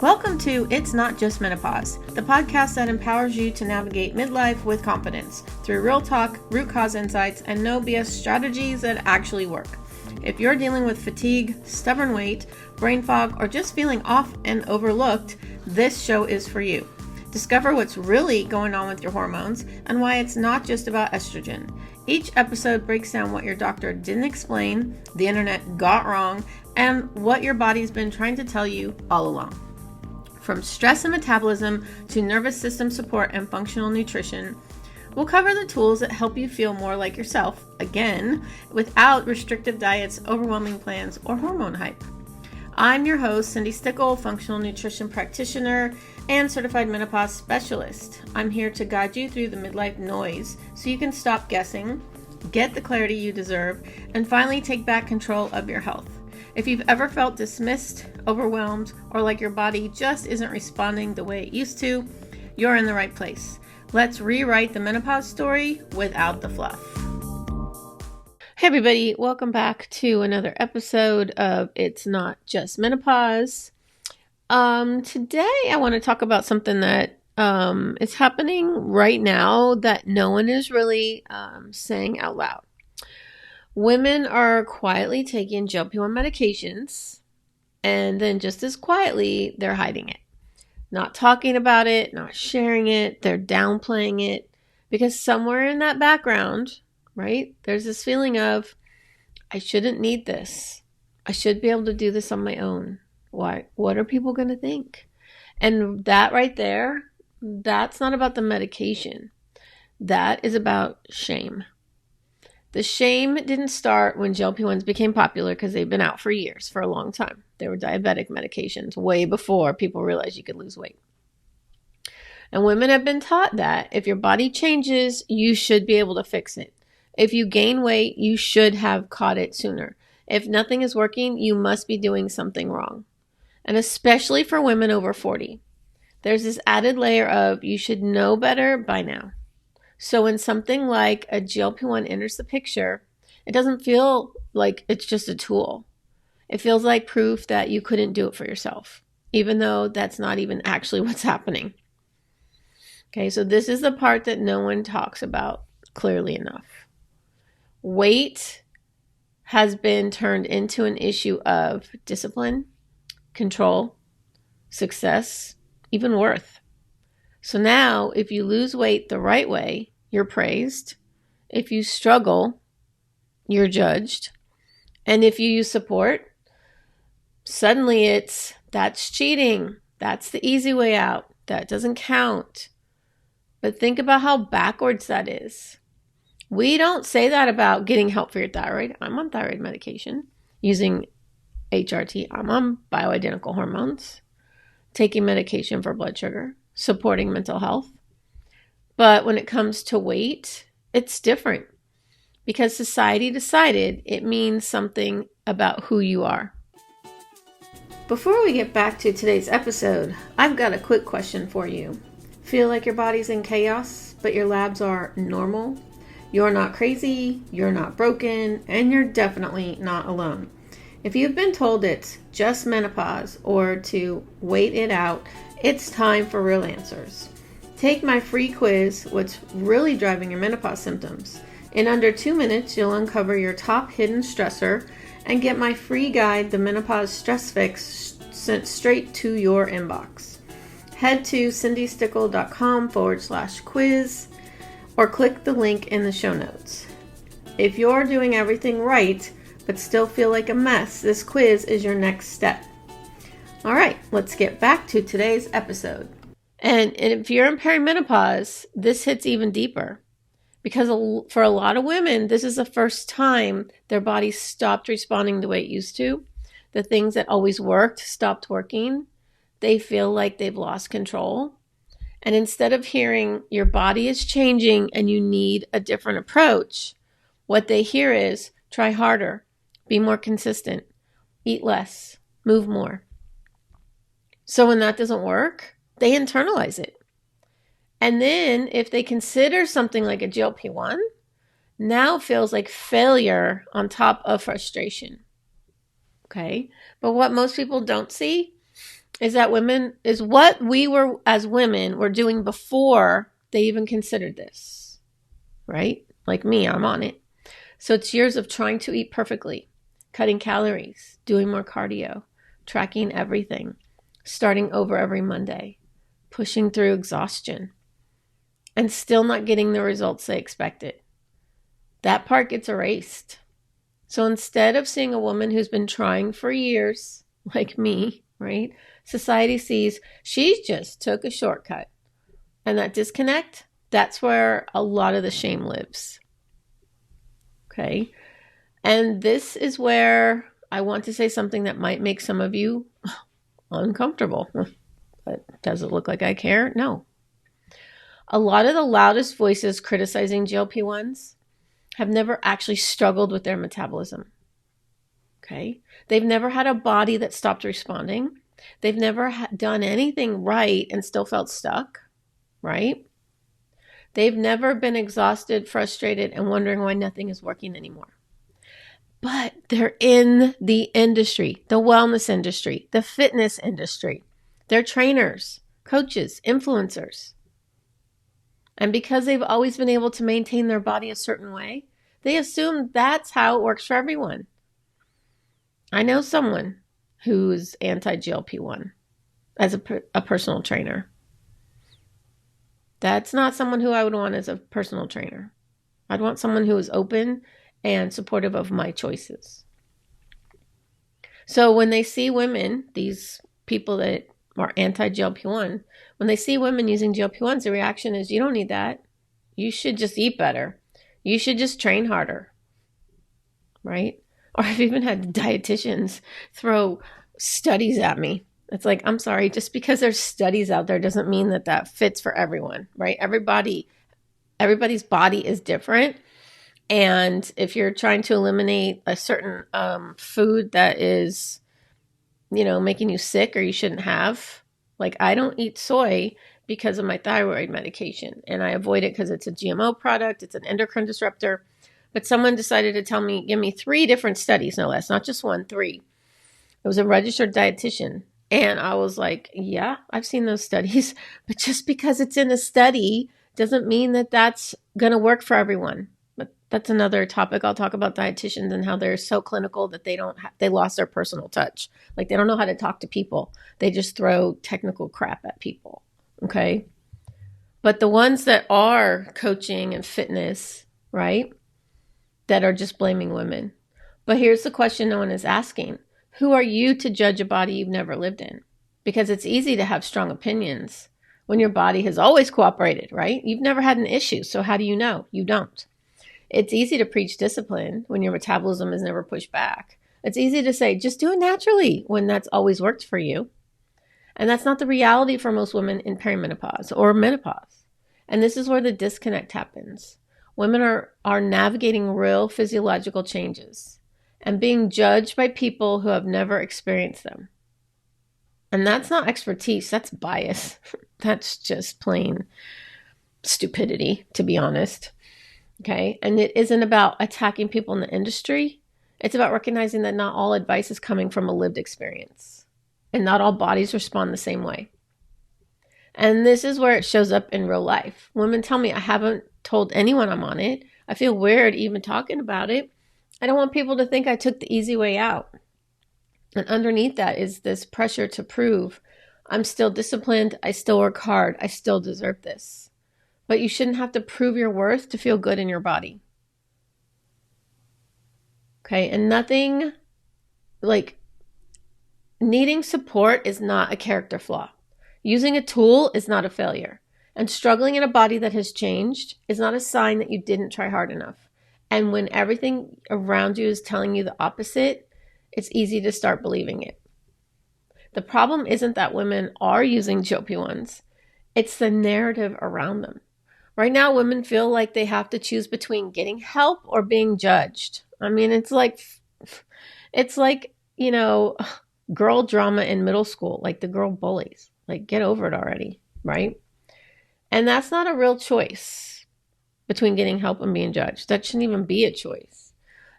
Welcome to It's Not Just Menopause, the podcast that empowers you to navigate midlife with confidence through real talk, root cause insights, and no BS strategies that actually work. If you're dealing with fatigue, stubborn weight, brain fog, or just feeling off and overlooked, this show is for you. Discover what's really going on with your hormones and why it's not just about estrogen. Each episode breaks down what your doctor didn't explain, the internet got wrong, and what your body's been trying to tell you all along. From stress and metabolism to nervous system support and functional nutrition, we'll cover the tools that help you feel more like yourself, again, without restrictive diets, overwhelming plans, or hormone hype. I'm your host, Cindi, functional nutrition practitioner and certified menopause specialist. I'm here to guide you through the midlife noise so you can stop guessing, get the clarity you deserve, and finally take back control of your health. If you've ever felt dismissed, overwhelmed, or like your body just isn't responding the way it used to, you're in the right place. Let's rewrite the menopause story without the fluff. Hey everybody, welcome back to another episode of It's Not Just Menopause. Today I want to talk about something that is happening right now that no one is really saying out loud. Women are quietly taking GLP-1 medications, and then just as quietly, they're hiding it. Not talking about it, not sharing it, they're downplaying it, because somewhere in that background, right, there's this feeling of, I shouldn't need this. I should be able to do this on my own. Why? What are people going to think? And that right there, that's not about the medication. That is about shame. The shame didn't start when GLP-1s became popular because they've been out for years, for a long time. They were diabetic medications way before people realized you could lose weight. And women have been taught that if your body changes, you should be able to fix it. If you gain weight, you should have caught it sooner. If nothing is working, you must be doing something wrong. And especially for women over 40, there's this added layer of you should know better by now. So when something like a GLP-1 enters the picture, it doesn't feel like it's just a tool. It feels like proof that you couldn't do it for yourself, even though that's not even actually what's happening. Okay, so this is the part that no one talks about clearly enough. Weight has been turned into an issue of discipline, control, success, even worth. So now, if you lose weight the right way, you're praised. If you struggle, you're judged. And if you use support, suddenly that's cheating. That's the easy way out. That doesn't count. But think about how backwards that is. We don't say that about getting help for your thyroid. I'm on thyroid medication, using HRT. I'm on bioidentical hormones, taking medication for blood sugar, supporting mental health. But when it comes to weight, it's different because society decided it means something about who you are. Before we get back to today's episode, I've got a quick question for you. Feel like your body's in chaos, but your labs are normal? You're not crazy, you're not broken, and you're definitely not alone. If you've been told it's just menopause or to wait it out, it's time for real answers. Take my free quiz, What's Really Driving Your Menopause Symptoms. In under 2 minutes, you'll uncover your top hidden stressor and get my free guide, The Menopause Stress Fix, sent straight to your inbox. Head to cindistickle.com/quiz or click the link in the show notes. If you're doing everything right, but still feel like a mess, this quiz is your next step. All right, let's get back to today's episode. And if you're in perimenopause, this hits even deeper because for a lot of women, this is the first time their body stopped responding the way it used to. The things that always worked stopped working. They feel like they've lost control. And instead of hearing your body is changing and you need a different approach, what they hear is try harder, be more consistent, eat less, move more. So when that doesn't work, they internalize it. And then if they consider something like a GLP-1, now feels like failure on top of frustration. Okay? But what most people don't see is what we were as women were doing before they even considered this, right? Like me, I'm on it. So it's years of trying to eat perfectly, cutting calories, doing more cardio, tracking everything, starting over every Monday, pushing through exhaustion, and still not getting the results they expected. That part gets erased. So instead of seeing a woman who's been trying for years, like me, right? Society sees she just took a shortcut. And that disconnect, that's where a lot of the shame lives. Okay. And this is where I want to say something that might make some of you uncomfortable. But does it look like I care? No. A lot of the loudest voices criticizing GLP-1s have never actually struggled with their metabolism. Okay. They've never had a body that stopped responding. They've never done anything right and still felt stuck, right? They've never been exhausted, frustrated, and wondering why nothing is working anymore. But they're in the industry, the wellness industry, the fitness industry. They're trainers, coaches, influencers. And because they've always been able to maintain their body a certain way, they assume that's how it works for everyone. I know someone who's anti-GLP-1 as a personal trainer. That's not someone who I would want as a personal trainer. I'd want someone who is open and supportive of my choices. So when they see women, these people that are anti-GLP-1, when they see women using GLP-1s, the reaction is, you don't need that. You should just eat better. You should just train harder, right? Or I've even had dietitians throw studies at me. It's like, I'm sorry, just because there's studies out there doesn't mean that that fits for everyone, right? Everybody's body is different. And if you're trying to eliminate a certain food that is, making you sick or you shouldn't have, like I don't eat soy because of my thyroid medication. And I avoid it because it's a GMO product. It's an endocrine disruptor. But someone decided to give me 3 different studies, no less, not just 1, 3. It was a registered dietitian. And I was like, yeah, I've seen those studies. But just because it's in a study doesn't mean that that's going to work for everyone. But that's another topic. I'll talk about dietitians and how they're so clinical that they lost their personal touch. Like they don't know how to talk to people. They just throw technical crap at people. Okay. But the ones that are coaching and fitness, right, that are just blaming women. But here's the question no one is asking. Who are you to judge a body you've never lived in? Because it's easy to have strong opinions when your body has always cooperated, right? You've never had an issue. So how do you know? You don't. It's easy to preach discipline when your metabolism is never pushed back. It's easy to say, just do it naturally when that's always worked for you. And that's not the reality for most women in perimenopause or menopause. And this is where the disconnect happens. Women are navigating real physiological changes and being judged by people who have never experienced them. And that's not expertise, that's bias. That's just plain stupidity, to be honest. Okay? And it isn't about attacking people in the industry. It's about recognizing that not all advice is coming from a lived experience. And not all bodies respond the same way. And this is where it shows up in real life. Women tell me, I haven't told anyone I'm on it. I feel weird even talking about it. I don't want people to think I took the easy way out. And underneath that is this pressure to prove I'm still disciplined. I still work hard. I still deserve this. But you shouldn't have to prove your worth to feel good in your body. Okay. And nothing like needing support is not a character flaw. Using a tool is not a failure. And struggling in a body that has changed is not a sign that you didn't try hard enough. And when everything around you is telling you the opposite, it's easy to start believing it. The problem isn't that women are using GLP-1s. It's the narrative around them. Right now, women feel like they have to choose between getting help or being judged. I mean, it's like, girl drama in middle school, like the girl bullies. Like, get over it already, right? And that's not a real choice between getting help and being judged. That shouldn't even be a choice.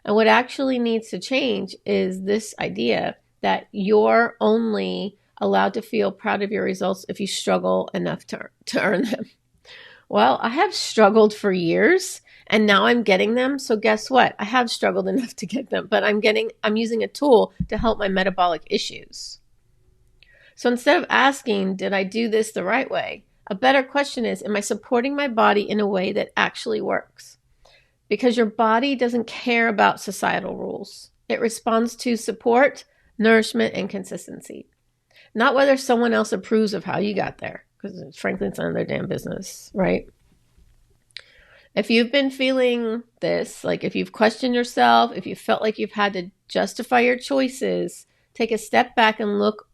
And what actually needs to change is this idea that you're only allowed to feel proud of your results if you struggle enough to earn them? Well, I have struggled for years and now I'm getting them. So guess what? I have struggled enough to get them, but I'm using a tool to help my metabolic issues. So instead of asking, did I do this the right way? A better question is, am I supporting my body in a way that actually works? Because your body doesn't care about societal rules. It responds to support, nourishment, and consistency. Not whether someone else approves of how you got there, because frankly, it's none of their damn business, right? If you've been feeling this, like if you've questioned yourself, if you felt like you've had to justify your choices, take a step back and look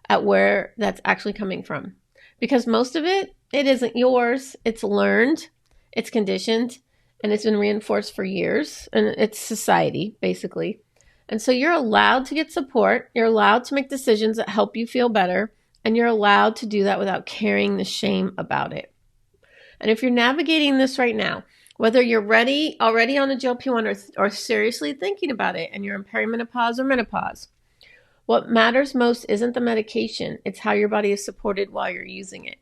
at where that's actually coming from. Because most of it isn't yours. It's learned, it's conditioned, and it's been reinforced for years. And it's society, basically. And so you're allowed to get support. You're allowed to make decisions that help you feel better. And you're allowed to do that without carrying the shame about it. And if you're navigating this right now, whether you're already on a GLP-1 or seriously thinking about it and you're in perimenopause or menopause, what matters most isn't the medication. It's how your body is supported while you're using it.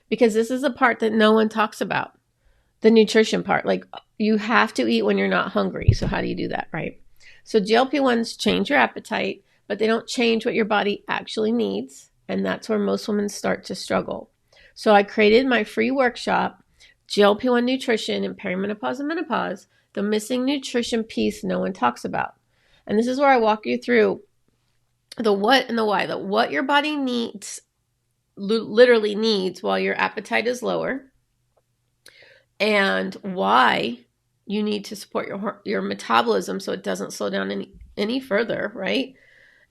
Because this is a part that no one talks about, the nutrition part. Like, you have to eat when you're not hungry. So how do you do that, right? So GLP-1s change your appetite, but they don't change what your body actually needs. And that's where most women start to struggle. So I created my free workshop, GLP-1 Nutrition in Perimenopause and Menopause, the missing nutrition piece no one talks about. And this is where I walk you through the what and the why, the what your body needs, literally needs while your appetite is lower, and why you need to support your metabolism so it doesn't slow down any further, right?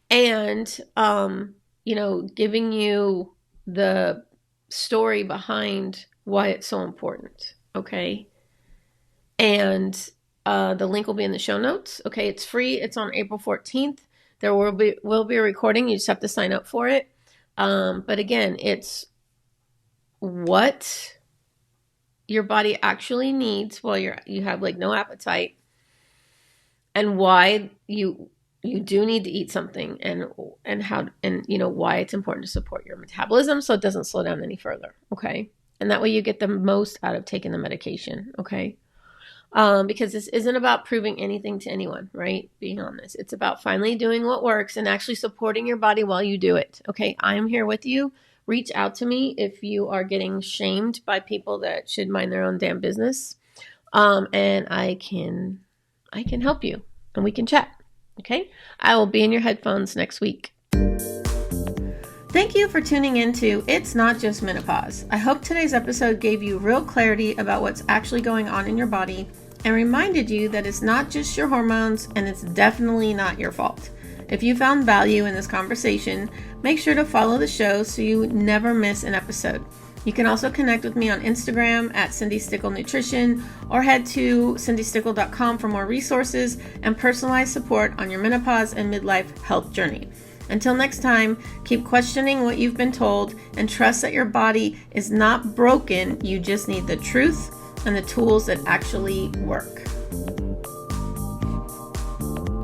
And, giving you the story behind why it's so important, okay? And the link will be in the show notes, okay? It's free. It's on April 14th. There will be a recording. You just have to sign up for it. But again, it's what your body actually needs while you have like no appetite, and why you do need to eat something, and how, and why it's important to support your metabolism so it doesn't slow down any further, okay? And that way you get the most out of taking the medication, okay? Because this isn't about proving anything to anyone, right? Being on this. It's about finally doing what works and actually supporting your body while you do it, okay? I am here with you. Reach out to me if you are getting shamed by people that should mind their own damn business. And I can help you and we can chat. Okay. I will be in your headphones next week. Thank you for tuning in to It's Not Just Menopause. I hope today's episode gave you real clarity about what's actually going on in your body and reminded you that it's not just your hormones and it's definitely not your fault. If you found value in this conversation, make sure to follow the show so you never miss an episode. You can also connect with me on Instagram at Cindi Stickle Nutrition, or head to cindystickle.com for more resources and personalized support on your menopause and midlife health journey. Until next time, keep questioning what you've been told and trust that your body is not broken. You just need the truth and the tools that actually work.